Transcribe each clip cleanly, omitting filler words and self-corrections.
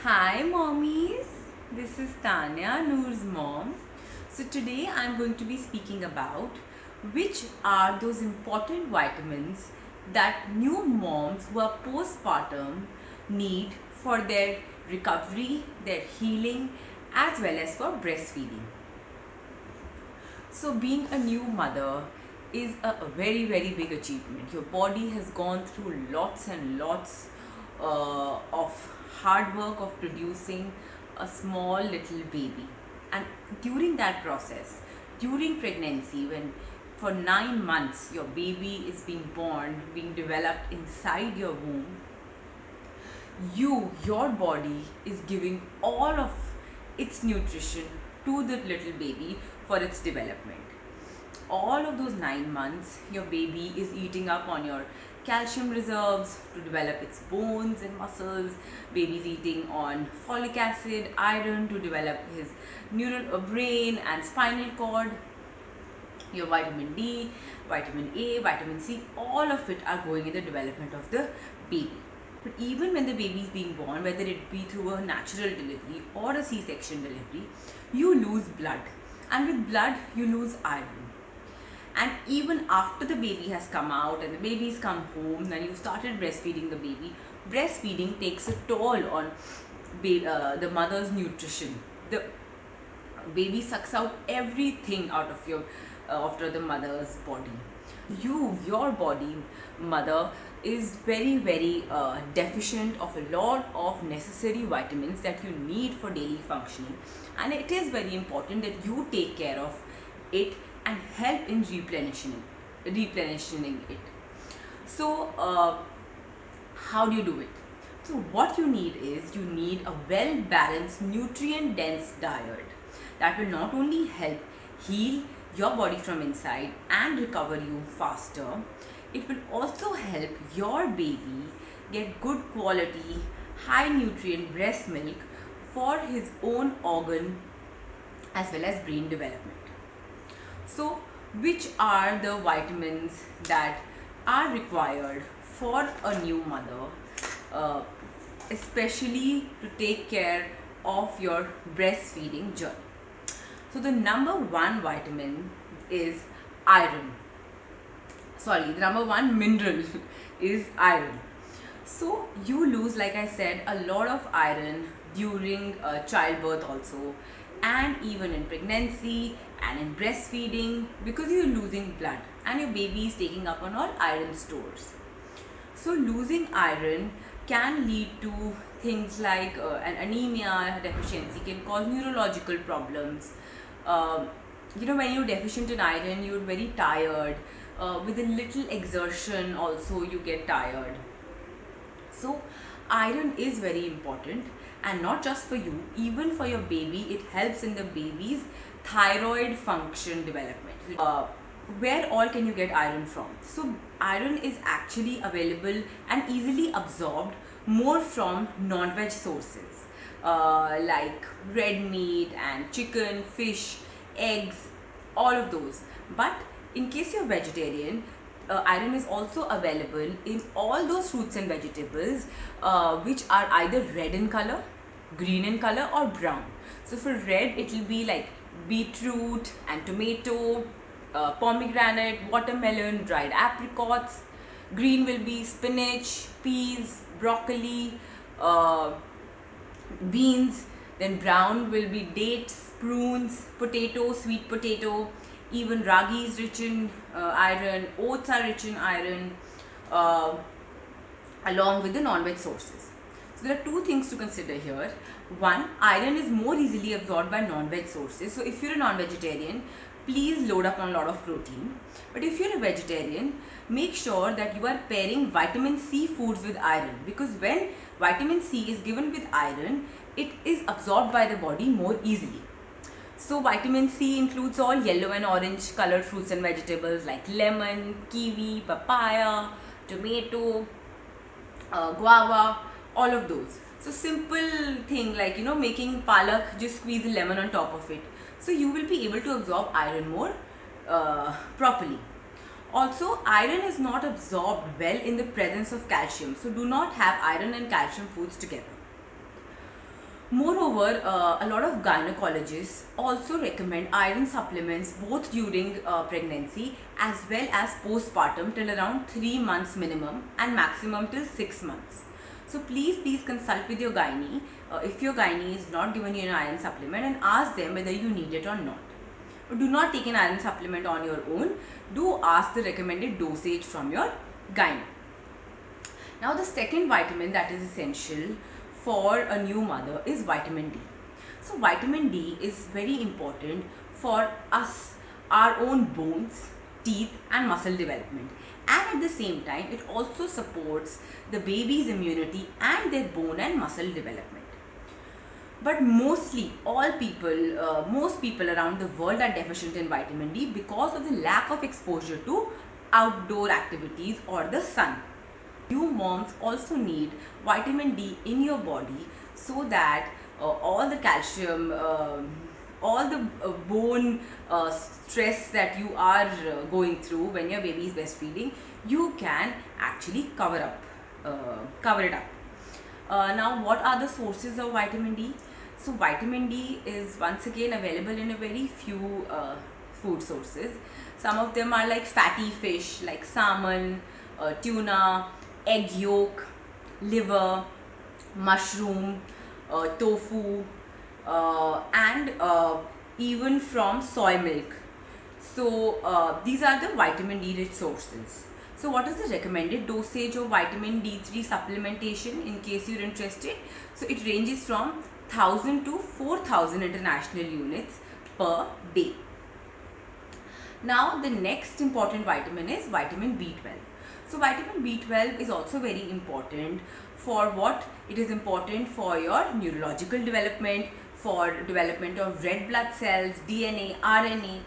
Hi mommies, this is Tanya, Noor's mom. So today I'm going to be speaking about which are those important vitamins that new moms who are postpartum need for their recovery, their healing, as well as for breastfeeding. So being a new mother is a very big achievement. Your body has gone through lots and lots of hard work of producing a small little baby, and during that process, during pregnancy, when for 9 months your baby is being born, being developed inside your womb, your body is giving all of its nutrition to the little baby for its development. All of those 9 months your baby is eating up on your calcium reserves to develop its bones and muscles. Baby's eating on folic acid, iron to develop his neural brain and spinal cord. Your vitamin D, vitamin A, vitamin C, all of it are going in the development of the baby. But even when the baby is being born, whether it be through a natural delivery or a C-section delivery, you lose blood, and with blood you lose iron. And even after the baby has come out and the baby's come home and you started breastfeeding the baby, breastfeeding takes a toll on the mother's nutrition. The baby sucks out everything out of your after the mother's body. Your body, mother, is very deficient of a lot of necessary vitamins that you need for daily functioning, and it is very important that you take care of it and help in replenishing it. So how do you do it? So what you need is, you need a well balanced, nutrient dense diet that will not only help heal your body from inside and recover you faster, it will also help your baby get good quality, high nutrient breast milk for his own organ as well as brain development. So which are the vitamins that are required for a new mother, especially to take care of your breastfeeding journey? So the number one vitamin is iron. Sorry, the number one mineral is iron. So you lose, like I said, a lot of iron during childbirth also, and even in pregnancy and in breastfeeding, because you're losing blood and your baby is taking up on all iron stores. So losing iron can lead to things like an anemia deficiency, can cause neurological problems. When you're deficient in iron, you're very tired. With a little exertion also you get tired. So iron is very important, and not just for you, even for your baby. It helps in the baby's thyroid function development. Where all can you get iron from? So iron is actually available and easily absorbed more from non-veg sources, like red meat and chicken, fish, eggs, all of those. But in case you're vegetarian, iron is also available in all those fruits and vegetables which are either red in color, green in color, or brown. So for red, it will be like beetroot and tomato, pomegranate, watermelon, dried apricots. Green will be spinach, peas, broccoli, beans. Then brown will be dates, prunes, potato, sweet potato. Even ragi is rich in iron, oats are rich in iron, along with the non-veg sources. So there are two things to consider here. One, iron is more easily absorbed by non-veg sources. So if you're a non-vegetarian, please load up on a lot of protein. But if you're a vegetarian, make sure that you are pairing vitamin C foods with iron, because when vitamin C is given with iron, it is absorbed by the body more easily. So vitamin C includes all yellow and orange colored fruits and vegetables like lemon, kiwi, papaya, tomato, guava, all of those. So simple thing like making palak, just squeeze a lemon on top of it. So you will be able to absorb iron more properly. Also, iron is not absorbed well in the presence of calcium. So do not have iron and calcium foods together. Moreover, a lot of gynecologists also recommend iron supplements both during pregnancy as well as postpartum till around 3 months minimum and maximum till 6 months. So please consult with your gynae if your gynae is not given you an iron supplement, and ask them whether you need it or not. Do not take an iron supplement on your own. Do ask the recommended dosage from your gynae. Now the second vitamin that is essential for a new mother is vitamin D. So vitamin D is very important for us, our own bones, teeth and muscle development. And at the same time, it also supports the baby's immunity and their bone and muscle development. But mostly most people around the world are deficient in vitamin D because of the lack of exposure to outdoor activities or the sun. You moms also need vitamin D in your body so that all the calcium, all the bone stress that you are going through when your baby is breastfeeding, you can actually cover it up. Now, what are the sources of vitamin D? So vitamin D is once again available in a very few food sources. Some of them are like fatty fish like salmon, tuna, egg yolk, liver, mushroom, tofu, and even from soy milk. So these are the vitamin D rich sources. So what is the recommended dosage of vitamin D3 supplementation in case you're interested? So it ranges from 1000 to 4000 international units per day. Now the next important vitamin is vitamin B12. So vitamin B12 is also very important for what? It is important for your neurological development, for development of red blood cells, DNA, RNA,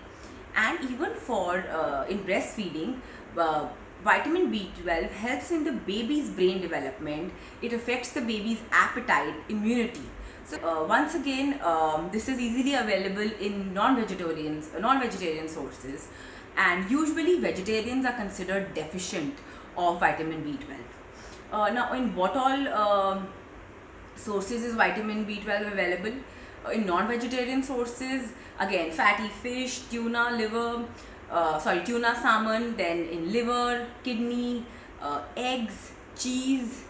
and even for in breastfeeding. Vitamin B12 helps in the baby's brain development. It affects the baby's appetite, immunity. So once again, this is easily available in non-vegetarian sources, and usually vegetarians are considered deficient of vitamin B12. Now, in what all sources is vitamin B12 available? In non-vegetarian sources, again, fatty fish, tuna, salmon, then in liver, kidney, eggs, cheese,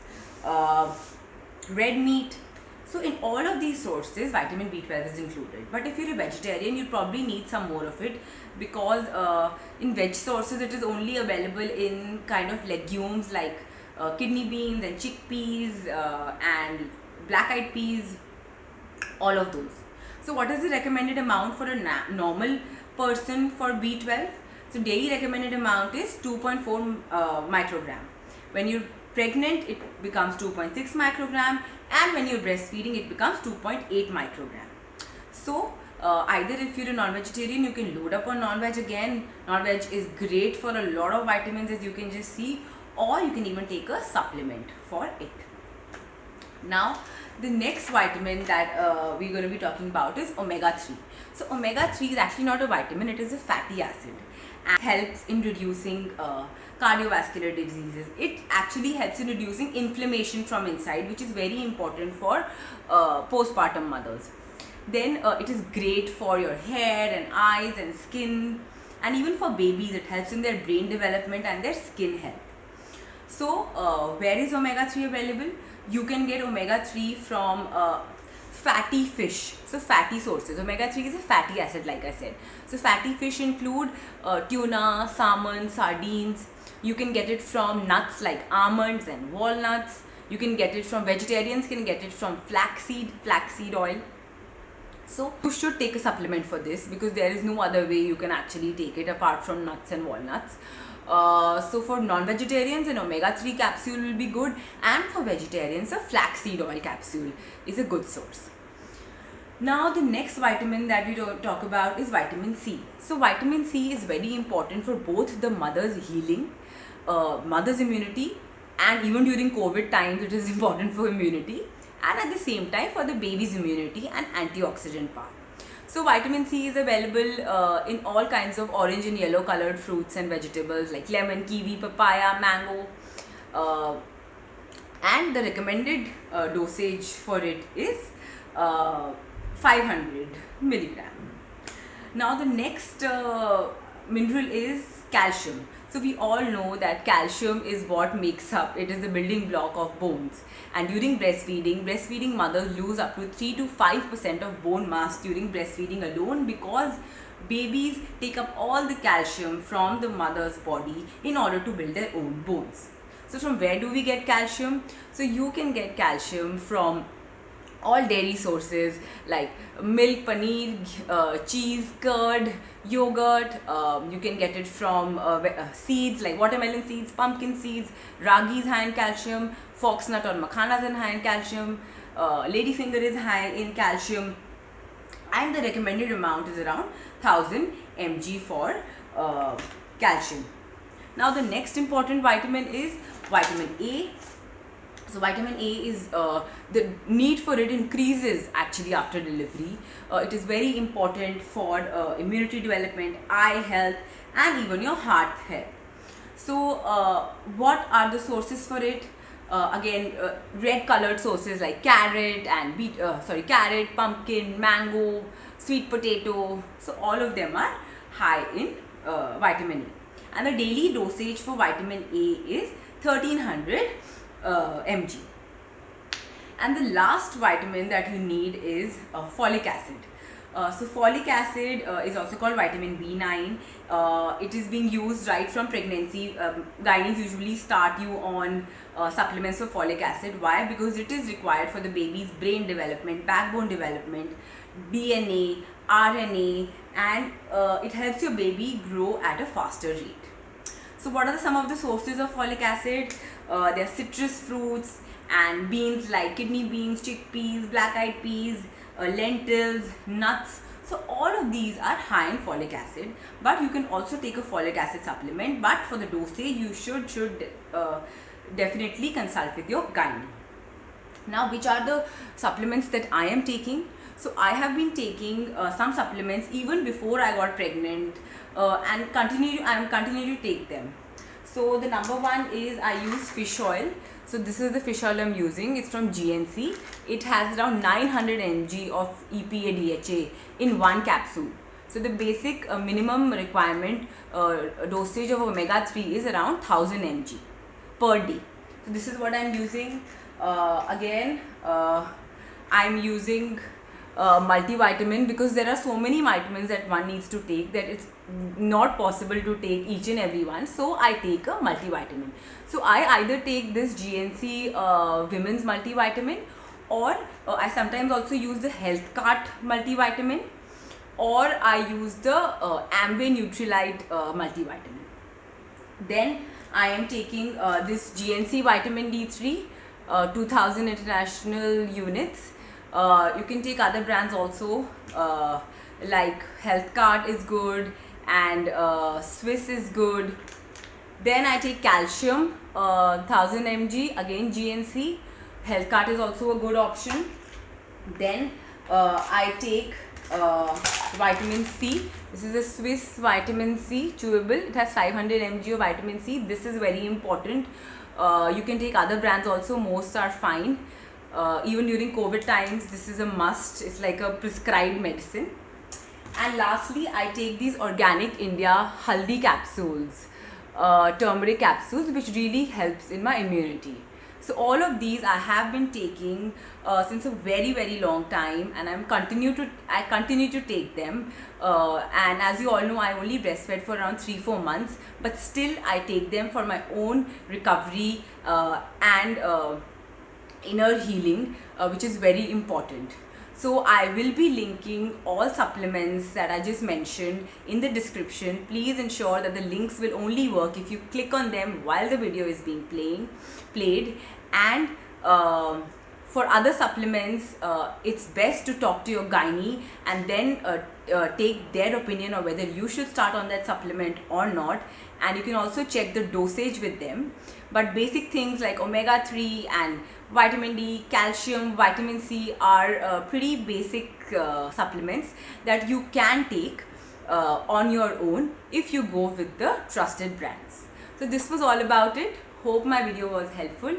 red meat. So in all of these sources, vitamin B12 is included. But if you're a vegetarian, you probably need some more of it, because in veg sources, it is only available in kind of legumes like kidney beans and chickpeas and black-eyed peas, all of those. So what is the recommended amount for a normal person for B12? So daily recommended amount is 2.4 microgram. When you're pregnant, it becomes 2.6 microgram, and when you're breastfeeding, it becomes 2.8 microgram. So either if you're a non-vegetarian, you can load up on non-veg again. Non-veg is great for a lot of vitamins, as you can just see, or you can even take a supplement for it. Now, the next vitamin that we're going to be talking about is omega-3. So omega-3 is actually not a vitamin, it is a fatty acid, and helps in reducing cardiovascular diseases. It actually helps in reducing inflammation from inside, which is very important for postpartum mothers. Then it is great for your hair and eyes and skin, and even for babies it helps in their brain development and their skin health. So where is omega-3 available? You can get omega-3 from fatty fish. So fatty sources. Omega-3 is a fatty acid, like I said. So fatty fish include tuna, salmon, sardines. You can get it from nuts like almonds and walnuts. You can get it from, vegetarians can get it from flaxseed oil. So you should take a supplement for this, because there is no other way you can actually take it apart from nuts and walnuts. So for non-vegetarians, an omega-3 capsule will be good, and for vegetarians, a flaxseed oil capsule is a good source. Now the next vitamin that we talk about is vitamin C. So vitamin C is very important for both the mother's healing, mother's immunity, and even during COVID times it is important for immunity, and at the same time for the baby's immunity and antioxidant part. So vitamin C is available in all kinds of orange and yellow colored fruits and vegetables like lemon, kiwi, papaya, mango, and the recommended dosage for it is 500 milligram. Now the next mineral is calcium. So we all know that calcium is what makes up, it is the building block of bones. And during breastfeeding mothers lose up to 3 to 5% of bone mass during breastfeeding alone, because babies take up all the calcium from the mother's body in order to build their own bones. So from where do we get calcium? So you can get calcium from all dairy sources like milk, paneer, cheese, curd, yogurt. You can get it from seeds like watermelon seeds, pumpkin seeds. Ragi is high in calcium, foxnut or makhana is high in calcium, ladyfinger is high in calcium, and the recommended amount is around 1000 mg for calcium. Now the next important vitamin is vitamin A. So vitamin A is the need for it increases actually after delivery. It is very important for immunity development, eye health, and even your heart health. So what are the sources for it? Again, red colored sources like carrot and carrot, pumpkin, mango, sweet potato. So all of them are high in vitamin A. And the daily dosage for vitamin A is 1300 mg. And the last vitamin that you need is folic acid. So folic acid is also called vitamin B9. It is being used right from pregnancy. Gynaes usually start you on supplements for folic acid. Why? Because it is required for the baby's brain development, backbone development, DNA, RNA, and it helps your baby grow at a faster rate. So what are some of the sources of folic acid? There are citrus fruits and beans like kidney beans, chickpeas, black-eyed peas, lentils, nuts. So all of these are high in folic acid, but you can also take a folic acid supplement, but for the dosage you should definitely consult with your gynae. Now, which are the supplements that I am taking? So I have been taking some supplements even before I got pregnant, and I am continuing to take them. So the number one is I use fish oil. So this is the fish oil I'm using. It's from GNC. It has around 900 mg of EPA DHA in one capsule. So the basic minimum requirement dosage of omega-3 is around 1000 mg per day. So this is what I'm using. Again, I'm using multivitamin, because there are so many vitamins that one needs to take that it's not possible to take each and every one. So I take a multivitamin. So I either take this GNC women's multivitamin, or I sometimes also use the Health Cart multivitamin, or I use the Amway Nutrilite multivitamin. Then I am taking this GNC vitamin D3, 2000 international units. You can take other brands also, like Health Cart is good, and Swiss is good. Then I take calcium, 1000 mg, again GNC. Health Cart is also a good option. Then I take vitamin C. This is a Swiss vitamin C chewable. It has 500 mg of vitamin C. This is very important. You can take other brands also, most are fine. Even during COVID times, this is a must. It's like a prescribed medicine. And lastly, I take these Organic India Haldi capsules, turmeric capsules, which really helps in my immunity. So all of these I have been taking since a very long time, and I continue to take them. And as you all know, I only breastfed for around 3-4 months, but still I take them for my own recovery and inner healing, which is very important. So I will be linking all supplements that I just mentioned in the description. Please ensure that the links will only work if you click on them while the video is being played. And for other supplements, it's best to talk to your gynae and then take their opinion on whether you should start on that supplement or not. And you can also check the dosage with them. But basic things like omega-3 and vitamin D, calcium, vitamin C are pretty basic supplements that you can take on your own if you go with the trusted brands. So this was all about it. Hope my video was helpful.